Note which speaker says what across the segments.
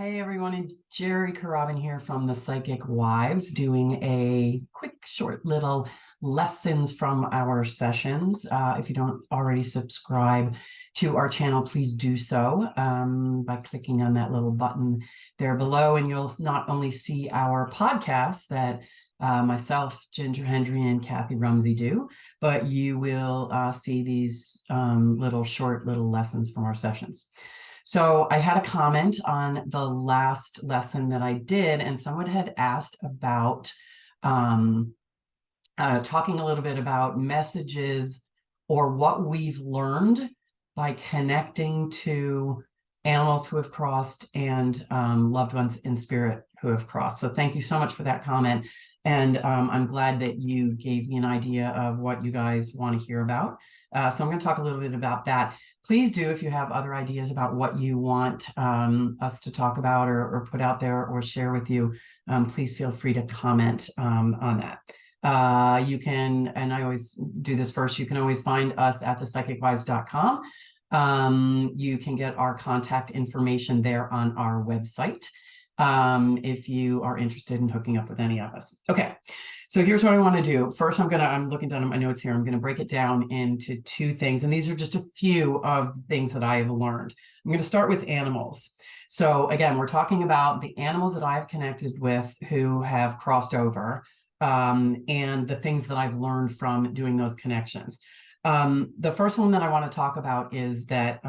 Speaker 1: Hey everyone, and Geri here from the Psychic Wives doing a quick, short little lessons from our sessions. If you don't already subscribe to our channel, please do so by clicking on that little button there below, and you'll not only see our podcasts that myself, Ginger Hendry, and Kathy Rumsey do, but you will see these short little lessons from our sessions. So I had a comment on the last lesson that I did, and someone had asked about talking a little bit about messages or what we've learned by connecting to animals who have crossed and loved ones in spirit who have crossed. So thank you so much for that comment. And I'm glad that you gave me an idea of what you guys want to hear about. So I'm going to talk a little bit about that. Please do, if you have other ideas about what you want us to talk about or put out there or share with you, please feel free to comment on that. You can, and I always do this first, you can always find us at thepsychicwives.com. You can get our contact information there on our website if you are interested in hooking up with any of us. Okay, so here's what I want to do. First, I'm looking down at my notes here. I'm going to break it down into two things, and these are just a few of the things that I have learned. I'm going to start with animals. So again, we're talking about the animals that I've connected with who have crossed over, and the things that I've learned from doing those connections. The first one that I want to talk about is that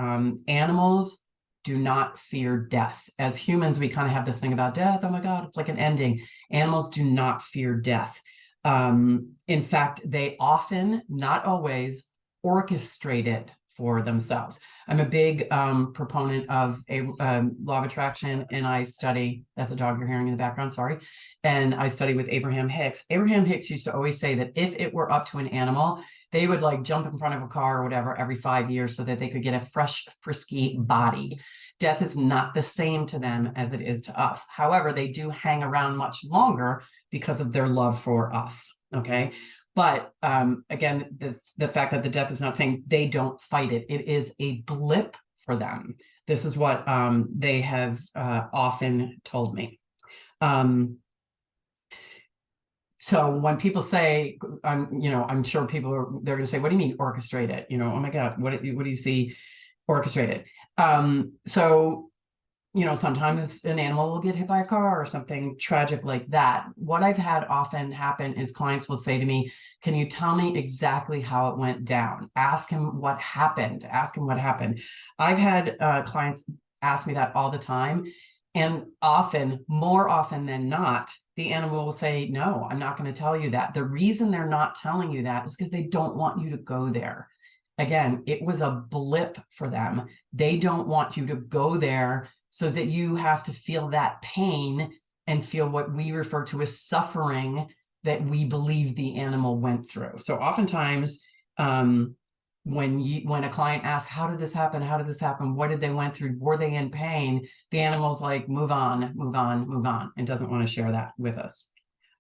Speaker 1: animals do not fear death. As humans, we kind of have this thing about death. Oh my God, it's like an ending. Animals do not fear death. In fact, they often, not always, orchestrate it for themselves. I'm a big proponent of a law of attraction, and I study, that's a dog you're hearing in the background, sorry, and I study with Abraham Hicks. Abraham Hicks used to always say that if it were up to an animal, they would like jump in front of a car or whatever every 5 years so that they could get a fresh, frisky body. Death is not the same to them as it is to us. However, they do hang around much longer because of their love for us, okay? But again, the fact that the death is not saying they don't fight it. It is a blip for them. This is what they have often told me. So when people say, I'm sure they're going to say, what do you mean orchestrate it? Oh my God, what do you see orchestrated? So, sometimes an animal will get hit by a car or something tragic like that. What I've had often happen is clients will say to me, can you tell me exactly how it went down? Ask him what happened. Ask him what happened. I've had clients ask me that all the time. And often, more often than not, the animal will say, no, I'm not going to tell you that. The reason they're not telling you that is because they don't want you to go there. Again, it was a blip for them. They don't want you to go there so that you have to feel that pain and feel what we refer to as suffering that we believe the animal went through. So oftentimes, when a client asks, how did this happen? How did this happen? What did they went through? Were they in pain? The animal's like, move on, move on, move on, and doesn't want to share that with us.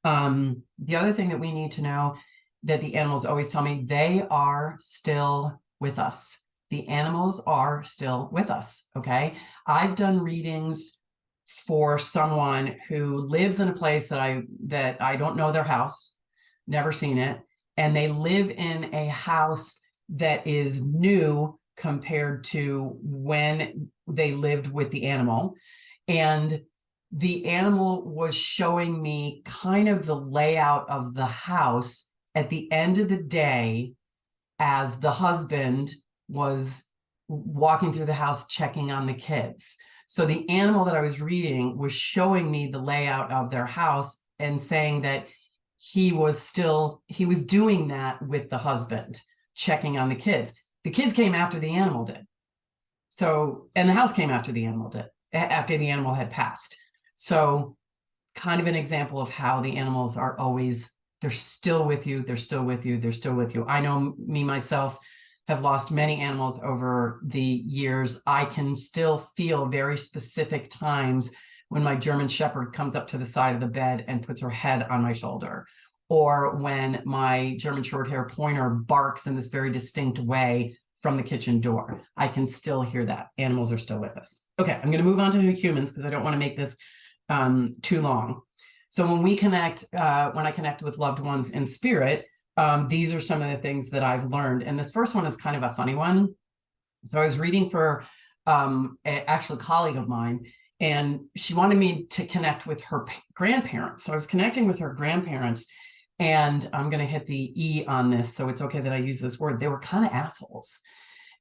Speaker 1: The other thing that we need to know that the animals always tell me, they are still with us. The animals are still with us, okay? I've done readings for someone who lives in a place that I don't know their house, never seen it, and they live in a house that is new compared to when they lived with the animal. And the animal was showing me kind of the layout of the house at the end of the day as the husband was walking through the house checking on the kids. So the animal that I was reading was showing me the layout of their house and saying that he was doing that with the husband, checking on the kids. The kids came after the animal did. So, and the house came after the animal did, after the animal had passed. So kind of an example of how the animals are always, they're still with you, they're still with you, they're still with you. I know me, myself, have lost many animals over the years. I can still feel very specific times when my German Shepherd comes up to the side of the bed and puts her head on my shoulder, or when my German Shorthair Pointer barks in this very distinct way from the kitchen door. I can still hear that. Animals are still with us. Okay, I'm going to move on to humans because I don't want to make this too long. So when we connect, when I connect with loved ones in spirit, these are some of the things that I've learned. And this first one is kind of a funny one. So I was reading for actually a colleague of mine, and she wanted me to connect with her grandparents. So I was connecting with her grandparents, and I'm going to hit the E on this, so it's okay that I use this word. They were kind of assholes.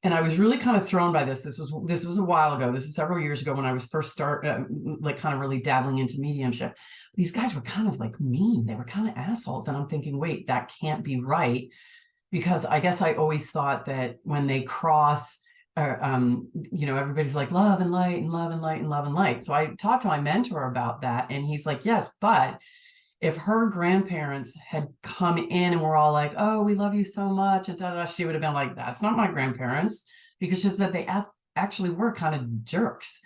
Speaker 1: And I was really kind of thrown by this. This was a while ago. This was several years ago when I was first like kind of really dabbling into mediumship. These guys were kind of like mean. They were kind of assholes. And I'm thinking, wait, that can't be right. Because I guess I always thought that when they cross, you know, everybody's like love and light and love and light and love and light. So I talked to my mentor about that, and he's like, yes, but if her grandparents had come in and were all like, oh, we love you so much, and da, da, she would have been like, that's not my grandparents, because she said they actually were kind of jerks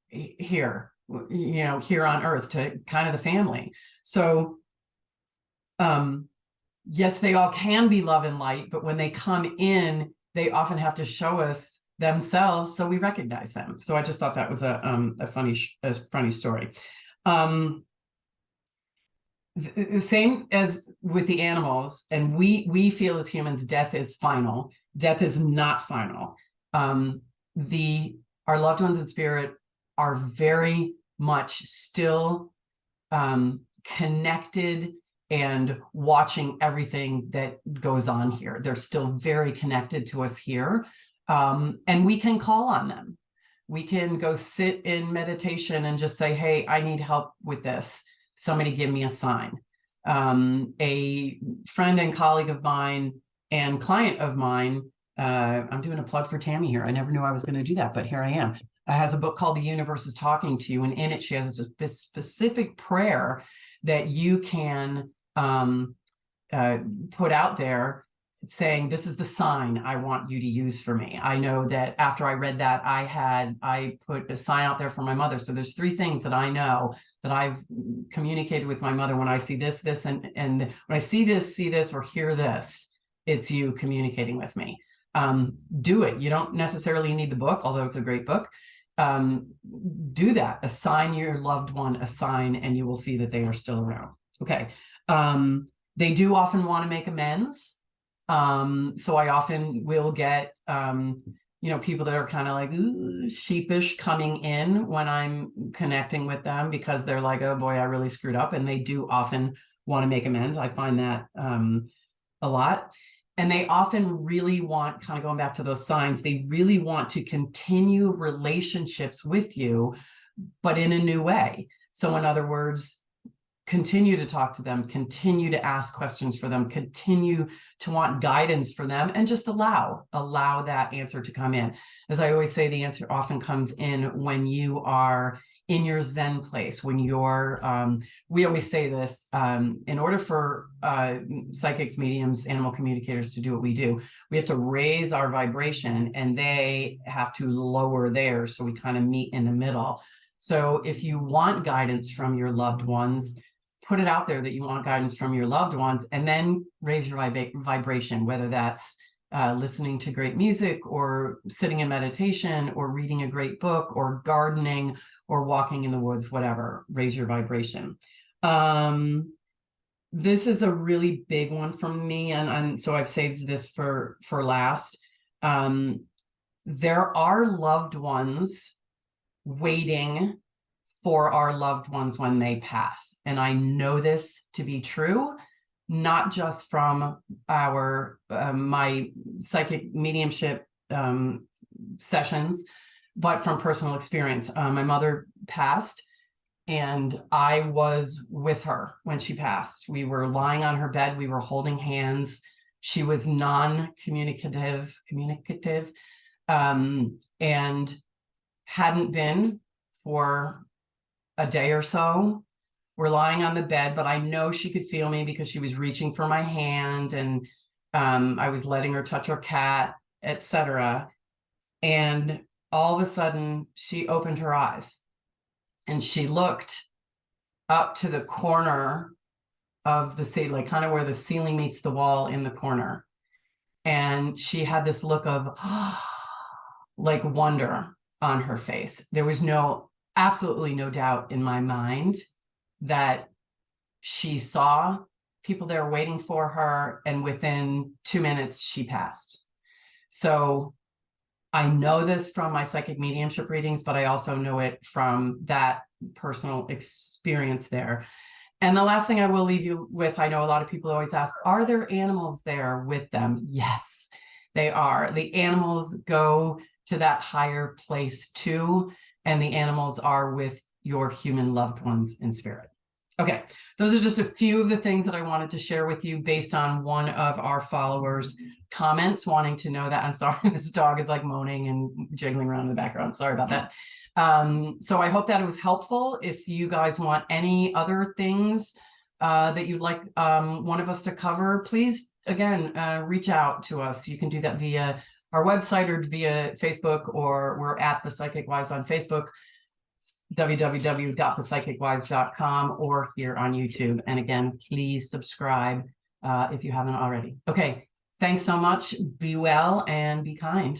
Speaker 1: here, you know, here on earth to kind of the family. So yes, they all can be love and light, but when they come in, they often have to show us themselves so we recognize them. So I just thought that was a funny story. The same as with the animals, and we feel as humans, death is final. Death is not final. Our loved ones in spirit are very much still connected and watching everything that goes on here. They're still very connected to us here, and we can call on them. We can go sit in meditation and just say, hey, I need help with this. Somebody give me a sign. A friend and colleague of mine and client of mine, I'm doing a plug for Tammy here. I never knew I was going to do that, but here I am. Has a book called The Universe is Talking to You, and in it she has a specific prayer that you can put out there saying, this is the sign I want you to use for me. I know that after I read that, I put a sign out there for my mother. So there's 3 things that I know that I've communicated with my mother. When I see this, and when I see this, or hear this, it's you communicating with me. Do it. You don't necessarily need the book, although it's a great book. Do that. Assign your loved one a sign, and you will see that they are still around. Okay. They do often want to make amends. So I often will get, you know, people that are kind of like sheepish coming in when I'm connecting with them, because they're like, oh boy, I really screwed up. And they do often want to make amends. I find that a lot. And they often really want, kind of going back to those signs, they really want to continue relationships with you, but in a new way. So in other words, continue to talk to them, continue to ask questions for them, continue to want guidance for them, and just allow that answer to come in. As I always say, the answer often comes in when you are in your Zen place, when you're, we always say this, in order for psychics, mediums, animal communicators to do what we do, we have to raise our vibration, and they have to lower theirs, so we kind of meet in the middle. So if you want guidance from your loved ones, put it out there that you want guidance from your loved ones, and then raise your vibration, whether that's listening to great music, or sitting in meditation, or reading a great book, or gardening, or walking in the woods, whatever. Raise your vibration. This is a really big one from me, and so I've saved this for last. There are loved ones waiting for our loved ones when they pass. And I know this to be true, not just from our my psychic mediumship sessions, but from personal experience. My mother passed, and I was with her when she passed. We were lying on her bed, we were holding hands. She was non-communicative, and hadn't been for a day or so. We're lying on the bed, but I know she could feel me because she was reaching for my hand, and I was letting her touch her cat, etc. And all of a sudden she opened her eyes, and she looked up to the corner of the ceiling, like kind of where the ceiling meets the wall in the corner. And she had this look of like wonder on her face. There was absolutely no doubt in my mind that she saw people there waiting for her, and within 2 minutes she passed. So I know this from my psychic mediumship readings, but I also know it from that personal experience there. And the last thing I will leave you with, I know a lot of people always ask, are there animals there with them? Yes, they are. The animals go to that higher place too, and the animals are with your human loved ones in spirit. Okay, those are just a few of the things that I wanted to share with you based on one of our followers' comments wanting to know that. I'm sorry, this dog is like moaning and jiggling around in the background. Sorry about that. So I hope that it was helpful. If you guys want any other things that you'd like one of us to cover, please, again, reach out to us. You can do that via our website or via Facebook, or we're at The Psychic Wives on Facebook, www.thepsychicwives.com, or here on YouTube. And again, please subscribe if you haven't already. Okay, thanks so much. Be well and be kind.